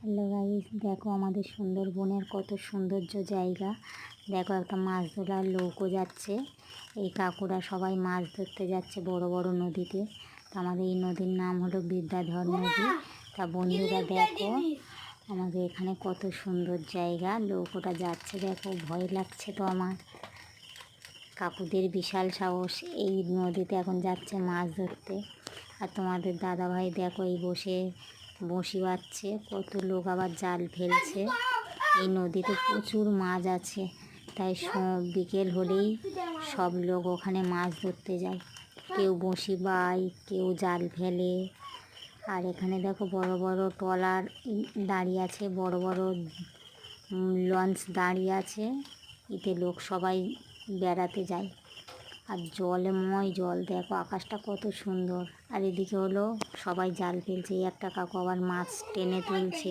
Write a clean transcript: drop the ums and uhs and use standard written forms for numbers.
Hello guys, দেখো আমাদের সুন্দরবনের কত সৌন্দর্য জায়গা। দেখো একটা মাছ ধরার নৌকো যাচ্ছে। এই কাকুরা সবাই মাছ ধরতে যাচ্ছে বড় বড় নদীতে। তা আমাদের এই নদীর নাম হলো বিদ্যাধর নদী। তা বন্ধুরা দেখো আমাদের এখানে কত সুন্দর জায়গা, নৌকোটা যাচ্ছে। দেখো ভয় লাগছে তো আমার। কাকুদের বিশাল সাহস, এই নদীতে এখন যাচ্ছে মাছ ধরতে। আর তোমাদের দাদাভাই দেখো এই বসে বঁড়শি বাজছে, কত লোক আবার জাল ফেলছে। এই নদীতে প্রচুর মাছ আছে, তাই বিকেল হলেই সব লোক ওখানে মাছ ধরতে যায়। কেউ বঁড়শি বায়, কেউ জাল ফেলে। আর এখানে দেখো বড় বড় ট্রলার দাঁড়িয়ে আছে, বড় বড় লঞ্চ দাঁড়িয়ে আছে। এতে লোক সবাই বেড়াতে যায়। আর জলময় জল, দেখো আকাশটা কত সুন্দর। আর এদিকে হলো সবাই জাল ফেলছে, একটা কাকু আবার মাছ টেনে তুলছে।